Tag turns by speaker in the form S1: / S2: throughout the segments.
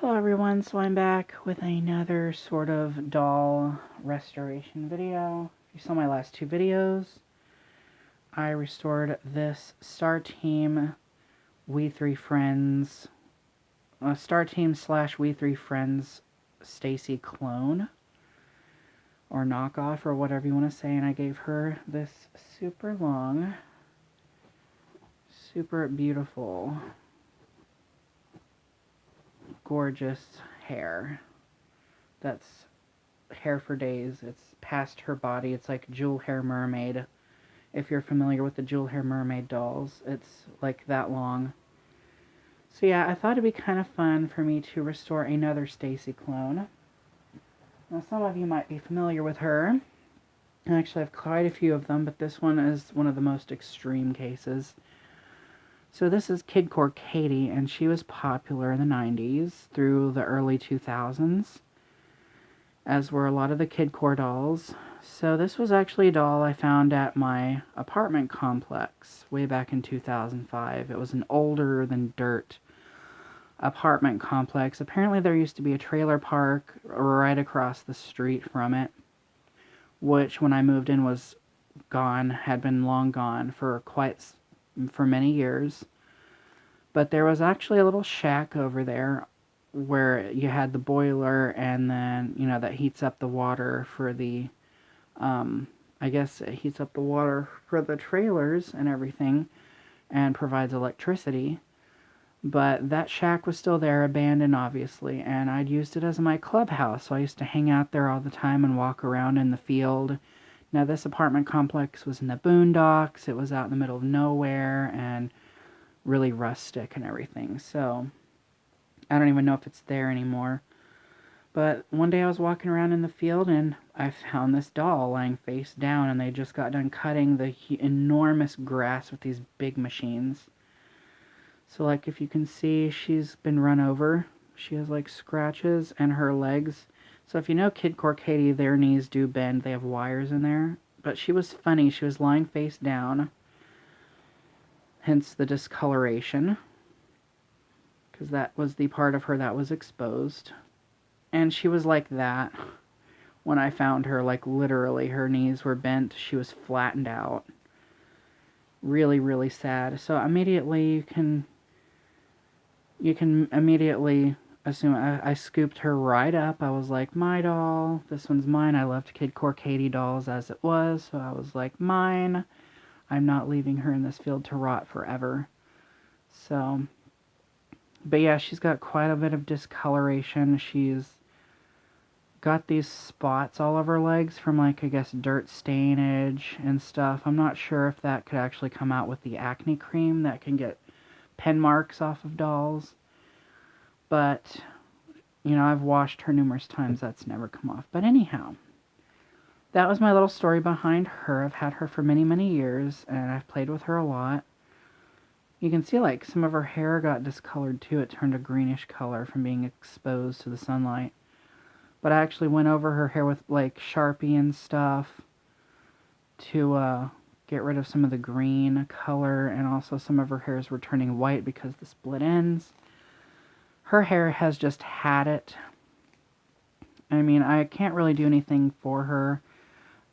S1: Hello everyone, so I'm back with another sort of doll restoration video. If you saw my last two videos, I restored this Star Team We Three Friends, Star Team / We Three Friends Stacie clone, or knockoff, or whatever you want to say, and I gave her this super long, super beautiful, gorgeous hair. That's hair for days. It's past her body. It's like jewel hair mermaid. If you're familiar with the jewel hair mermaid dolls, it's like that long. So yeah, I thought it'd be kind of fun for me to restore another Stacie clone. Now some of you might be familiar with her. I actually have quite a few of them, but this one is one of the most extreme cases. So this is Kidcore Katie, and she was popular in the 90s through the early 2000s. As were a lot of the Kidcore dolls. So this was actually a doll I found at my apartment complex way back in 2005. It was an older than dirt apartment complex. Apparently there used to be a trailer park right across the street from it, which when I moved in was gone, had been long gone for many years. But there was actually a little shack over there where you had the boiler, and then, you know, that heats up the water for the, I guess it heats up the water for the trailers and everything, and provides electricity. But that shack was still there, abandoned obviously, and I'd used it as my clubhouse, so I used to hang out there all the time and walk around in the field. Now this apartment complex was in the boondocks, it was out in the middle of nowhere, and really rustic and everything, so I don't even know if it's there anymore. But one day I was walking around in the field and I found this doll lying face down, and they just got done cutting the enormous grass with these big machines. So like if you can see, she's been run over. She has like scratches, and her legs. So if you know Kidcore Katie, their knees do bend. They have wires in there. But she was funny. She was lying face down. Hence the discoloration, because that was the part of her that was exposed. And she was like that when I found her, like literally her knees were bent, she was flattened out. Really, really sad. So immediately you can immediately assume I scooped her right up. I was like, my doll, this one's mine. I loved Kidcore Katie dolls as it was, so I was like, mine. I'm not leaving her in this field to rot forever. So, but yeah, she's got quite a bit of discoloration. She's got these spots all over her legs from, like, I guess dirt stainage and stuff. I'm not sure if that could actually come out with the acne cream that can get pen marks off of dolls. But, you know, I've washed her numerous times. That's never come off. But anyhow, that was my little story behind her. I've had her for many, many years, and I've played with her a lot. You can see, like, some of her hair got discolored too. It turned a greenish color from being exposed to the sunlight. But I actually went over her hair with, like, Sharpie and stuff to get rid of some of the green color, and also some of her hairs were turning white because the split ends. Her hair has just had it. I mean, I can't really do anything for her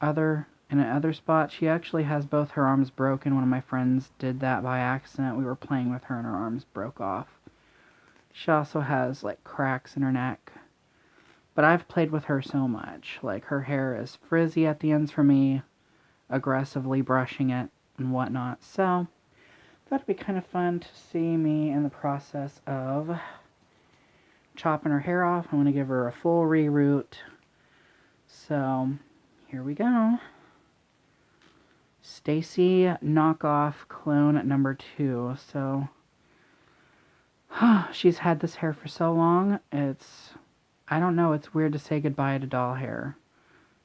S1: in another spot. She actually has both her arms broken. One of my friends did that by accident. We were playing with her and her arms broke off. She also has, like, cracks in her neck. But I've played with her so much. Like, her hair is frizzy at the ends for me, aggressively brushing it and whatnot. So, I thought it'd be kind of fun to see me in the process of chopping her hair off. I'm going to give her a full reroot. So, here we go. Stacie knockoff clone number 2. So, she's had this hair for so long, I don't know, it's weird to say goodbye to doll hair,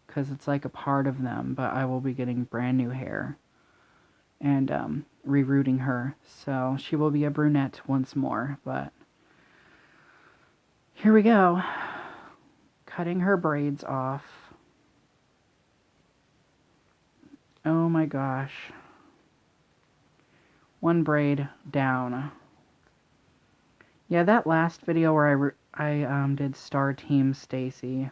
S1: because it's like a part of them, but I will be getting brand new hair, and rerooting her, so she will be a brunette once more. But here we go, cutting her braids off. Oh my gosh, one braid down. Yeah, that last video where I did Star Team Stacie,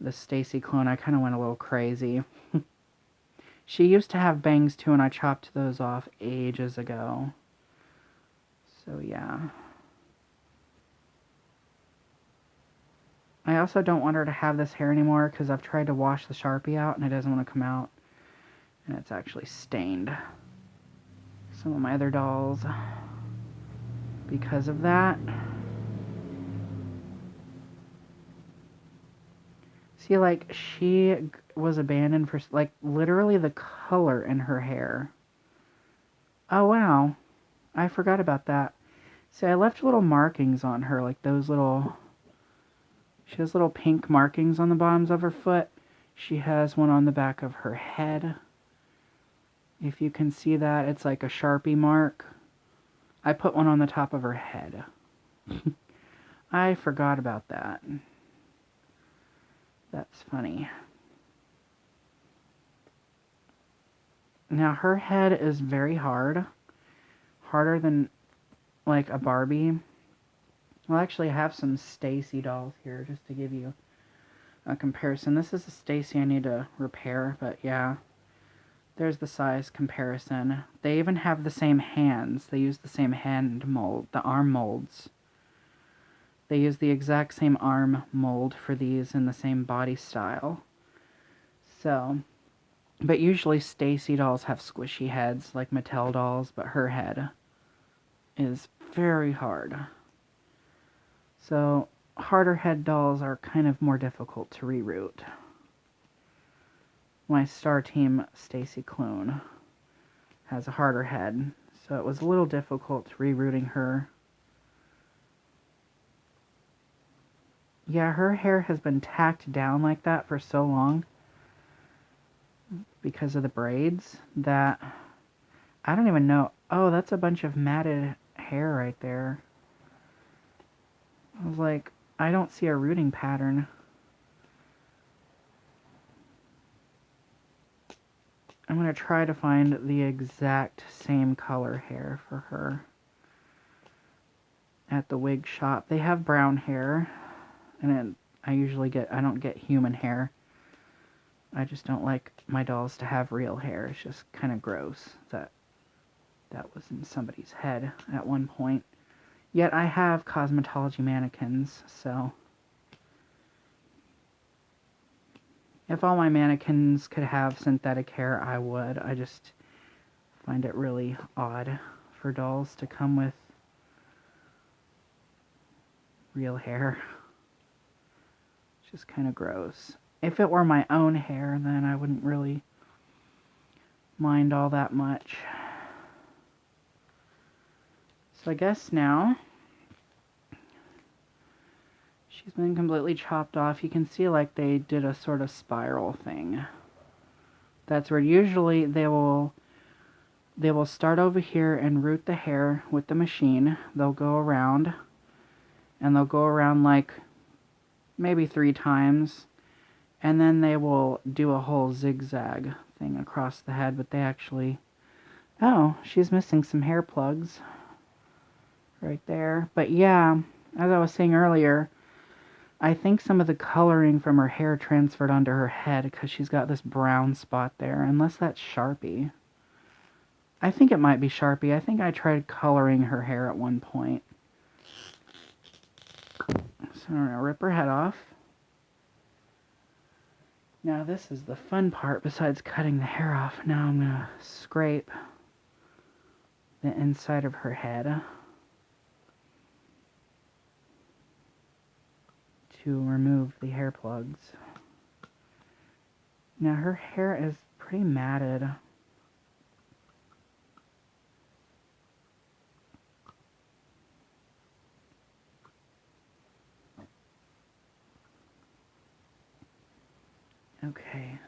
S1: the Stacie clone, I kind of went a little crazy. She used to have bangs too, and I chopped those off ages ago. So yeah. I also don't want her to have this hair anymore because I've tried to wash the Sharpie out and it doesn't want to come out. And it's actually stained some of my other dolls because of that. See, like, she was abandoned for, like, literally the color in her hair. Oh, wow. I forgot about that. See, I left little markings on her, like those little... She has little pink markings on the bottoms of her foot. She has one on the back of her head. If you can see that, it's like a Sharpie mark. I put one on the top of her head. I forgot about that. That's funny. Now, her head is very hard. Harder than, like, a Barbie. Well, actually, I have some Stacie dolls here, just to give you a comparison. This is a Stacie I need to repair, but yeah. There's the size comparison. They even have the same hands. They use the same hand mold, the arm molds. They use the exact same arm mold for these in the same body style. So, but usually Stacie dolls have squishy heads like Mattel dolls, but her head is very hard. So, harder head dolls are kind of more difficult to reroot. My Star Team Stacie clone has a harder head, so it was a little difficult rerouting her. Yeah, her hair has been tacked down like that for so long because of the braids that I don't even know. Oh, that's a bunch of matted hair right there. I was like, I don't see a rooting pattern. I'm going to try to find the exact same color hair for her at the wig shop. They have brown hair, and I don't get human hair. I just don't like my dolls to have real hair. It's just kind of gross that was in somebody's head at one point. Yet I have cosmetology mannequins, so if all my mannequins could have synthetic hair, I would. I just find it really odd for dolls to come with real hair. It's just kind of gross. If it were my own hair, then I wouldn't really mind all that much. So I guess now she's been completely chopped off. You can see like they did a sort of spiral thing. That's where usually they will start over here and root the hair with the machine. They'll go around, and they'll go around like maybe 3 times, and then they will do a whole zigzag thing across the head, but they actually... Oh, she's missing some hair plugs right there. But yeah, as I was saying earlier, I think some of the coloring from her hair transferred onto her head because she's got this brown spot there, unless that's Sharpie. I think it might be Sharpie. I think I tried coloring her hair at one point. So I'm going to rip her head off. Now this is the fun part besides cutting the hair off. Now I'm going to scrape the inside of her head to remove the hair plugs. Now her hair is pretty matted. Okay.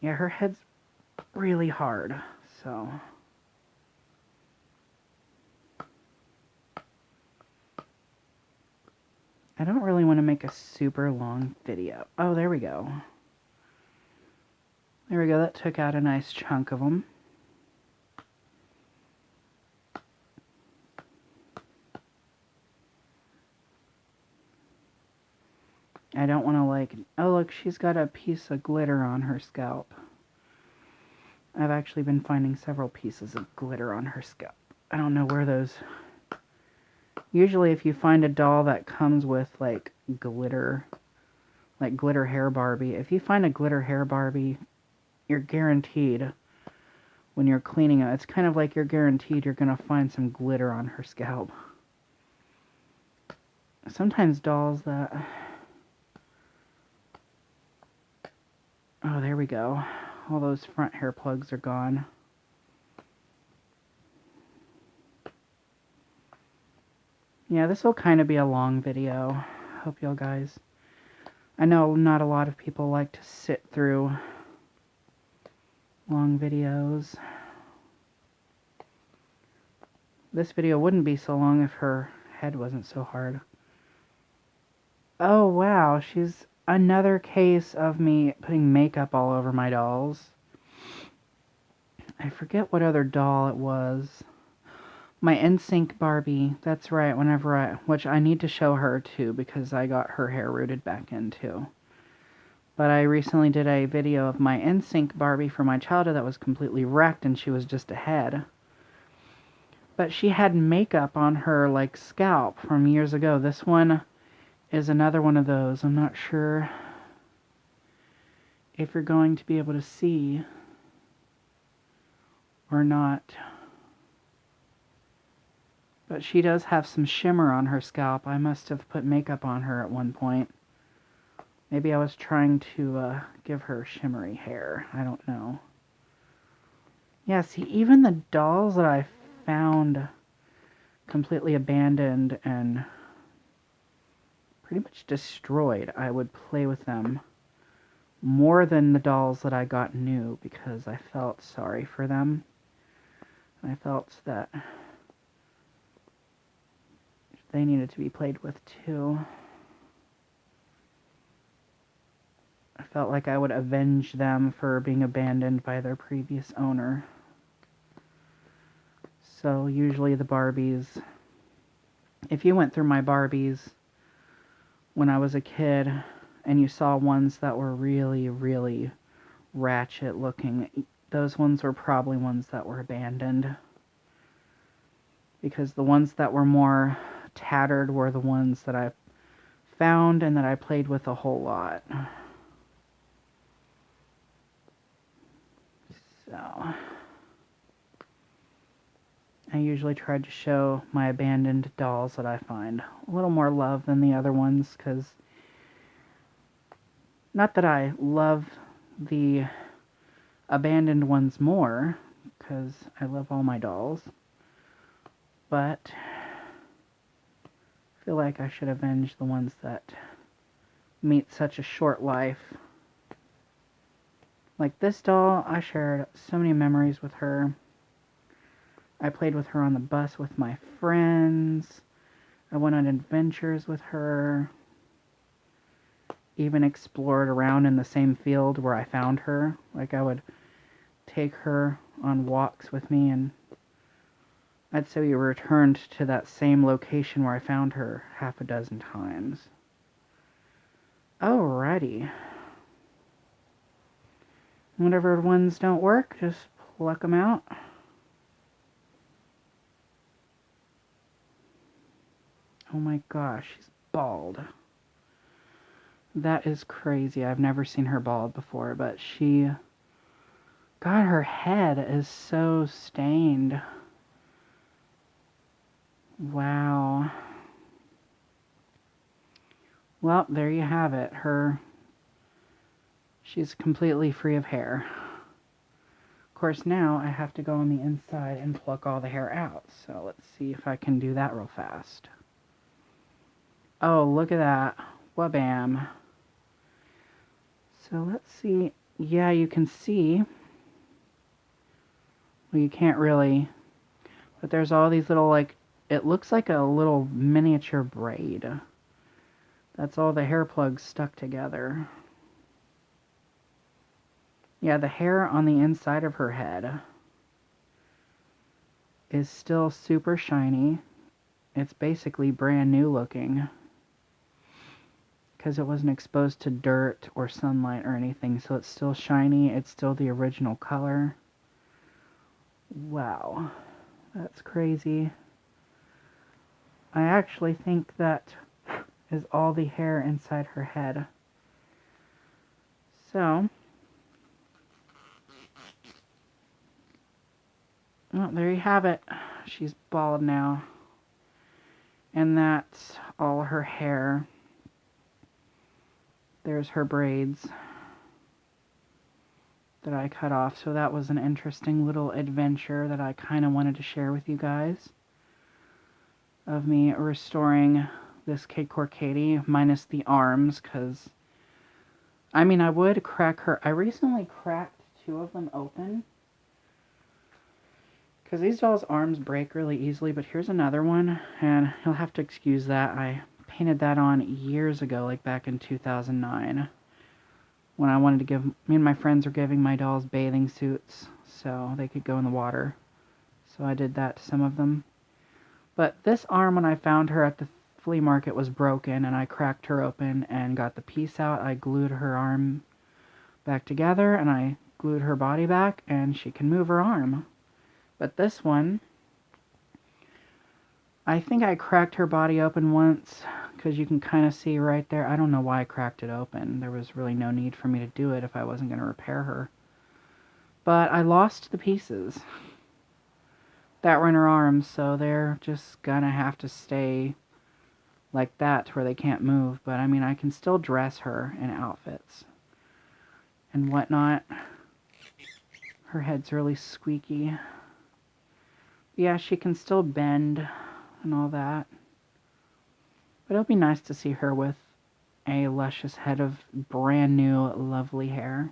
S1: Yeah, her head's really hard, so... I don't really want to make a super long video. Oh, there we go. There we go, that took out a nice chunk of them. I don't want to like, oh look, she's got a piece of glitter on her scalp. I've actually been finding several pieces of glitter on her scalp. I don't know where those... Usually if you find a doll that comes with like glitter hair Barbie, if you find a glitter hair Barbie, you're guaranteed when you're cleaning it, it's kind of like you're guaranteed you're going to find some glitter on her scalp. Sometimes dolls that... Oh, there we go. All those front hair plugs are gone. Yeah, this will kind of be a long video. Hope y'all guys... I know not a lot of people like to sit through long videos. This video wouldn't be so long if her head wasn't so hard. Oh wow, she's another case of me putting makeup all over my dolls. I forget what other doll it was. My NSYNC Barbie, that's right, which I need to show her too because I got her hair rooted back in too. But I recently did a video of my NSYNC Barbie from my childhood that was completely wrecked and she was just a head. But she had makeup on her like scalp from years ago. This one is another one of those. I'm not sure if you're going to be able to see or not. But she does have some shimmer on her scalp. I must have put makeup on her at one point. Maybe I was trying to give her shimmery hair. I don't know. Yeah, see, even the dolls that I found completely abandoned and pretty much destroyed, I would play with them more than the dolls that I got new because I felt sorry for them. I felt that they needed to be played with too. I felt like I would avenge them for being abandoned by their previous owner. So usually the Barbies, if you went through my Barbies when I was a kid and you saw ones that were really, really ratchet looking, those ones were probably ones that were abandoned. Because the ones that were more tattered were the ones that I found and that I played with a whole lot. So I usually try to show my abandoned dolls that I find a little more love than the other ones, because not that I love the abandoned ones more, because I love all my dolls, but I feel like I should avenge the ones that meet such a short life. Like this doll, I shared so many memories with her. I played with her on the bus with my friends. I went on adventures with her. Even explored around in the same field where I found her. Like I would take her on walks with me, and I'd say we returned to that same location where I found her half a dozen times. Alrighty. Whatever ones don't work, just pluck them out. Oh my gosh, she's bald. That is crazy. I've never seen her bald before, but God, her head is so stained. Wow. Well, there you have it. She's completely free of hair. Of course, now I have to go on the inside and pluck all the hair out. So let's see if I can do that real fast. Oh, look at that. Wabam. So let's see. Yeah, you can see. Well, you can't really. But there's all these little, like, it looks like a little miniature braid. That's all the hair plugs stuck together. Yeah, the hair on the inside of her head is still super shiny. It's basically brand new looking. because it wasn't exposed to dirt or sunlight or anything, so it's still shiny. It's still the original color. Wow, that's crazy. I actually think that is all the hair inside her head. So, well, there you have it. She's bald now. And that's all her hair. There's her braids that I cut off. So that was an interesting little adventure that I kind of wanted to share with you guys. Of me restoring this Kidcore Katie, minus the arms, because, I mean, I would crack her. I recently cracked 2 of them open. Because these dolls' arms break really easily, but here's another one, and you'll have to excuse that. I painted that on years ago, like back in 2009, when I wanted to give, me and my friends were giving my dolls bathing suits so they could go in the water. So I did that to some of them. But this arm, when I found her at the flea market, was broken, and I cracked her open and got the piece out. I glued her arm back together, and I glued her body back, and she can move her arm. But this one, I think I cracked her body open once, because you can kind of see right there. I don't know why I cracked it open. There was really no need for me to do it if I wasn't going to repair her. But I lost the pieces that were in her arms, so they're just going to have to stay like that to where they can't move. But I mean, I can still dress her in outfits and whatnot. Her head's really squeaky. Yeah, she can still bend and all that. But it'll be nice to see her with a luscious head of brand new lovely hair.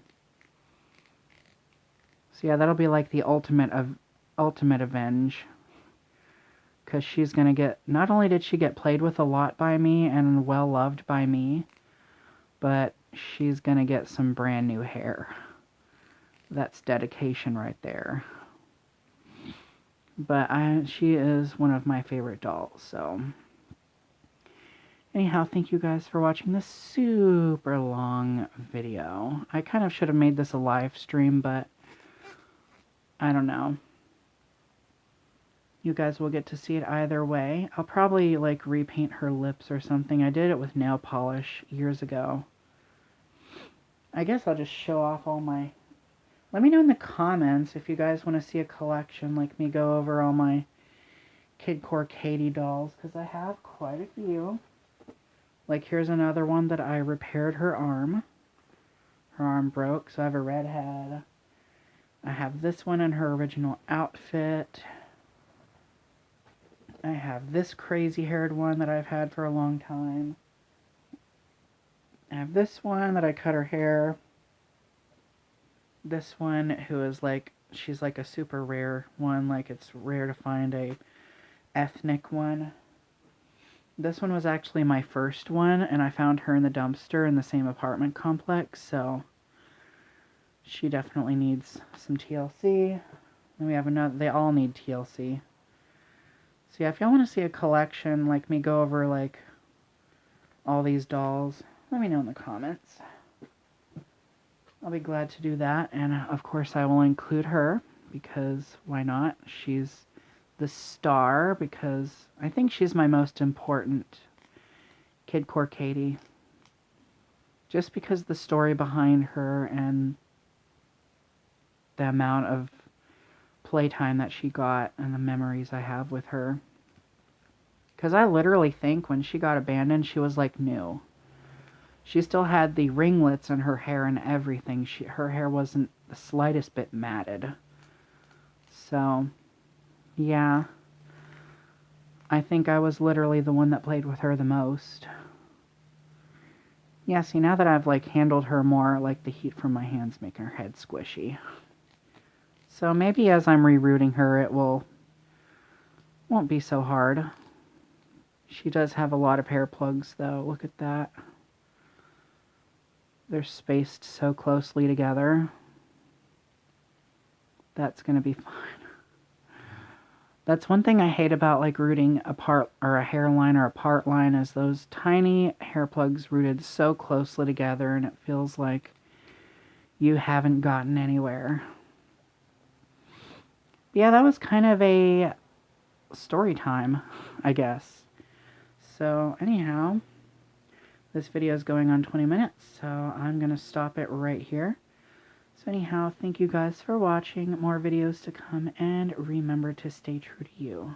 S1: So yeah, that'll be like the ultimate avenge. Because she's going to get, not only did she get played with a lot by me and well loved by me, but she's going to get some brand new hair. That's dedication right there. But she is one of my favorite dolls, so. Anyhow, thank you guys for watching this super long video. I kind of should have made this a live stream, but I don't know. You guys will get to see it either way. I'll probably, like, repaint her lips or something. I did it with nail polish years ago. I guess I'll just show off all my... Let me know in the comments if you guys want to see a collection, like me go over all my Kidcore Katie dolls, because I have quite a few. Like, here's another one that I repaired her arm. Her arm broke, so I have a red head. I have this one in her original outfit. I have this crazy-haired one that I've had for a long time. I have this one that I cut her hair. This one who is like, she's like a super rare one, like it's rare to find a ethnic one. This one was actually my first one, and I found her in the dumpster in the same apartment complex, so she definitely needs some TLC. Then we have another, they all need TLC. So yeah, if y'all want to see a collection, like me go over like all these dolls, let me know in the comments. I'll be glad to do that, and of course I will include her, because why not? She's the star, because I think she's my most important Kidcore Katie. Just because the story behind her and the amount of playtime that she got and the memories I have with her. Because I literally think when she got abandoned, she was like new. She still had the ringlets in her hair and everything. Her hair wasn't the slightest bit matted. So, yeah. I think I was literally the one that played with her the most. Yeah, see, now that I've, like, handled her more, like, the heat from my hands making her head squishy. So maybe as I'm rerooting her, it won't be so hard. She does have a lot of hair plugs, though. Look at that. They're spaced so closely together. That's going to be fine. That's one thing I hate about like rooting a part or a hairline or a part line is those tiny hair plugs rooted so closely together and it feels like you haven't gotten anywhere. Yeah, that was kind of a story time, I guess. So anyhow, this video is going on 20 minutes, so I'm going to stop it right here. So anyhow, thank you guys for watching. More videos to come, and remember to stay true to you.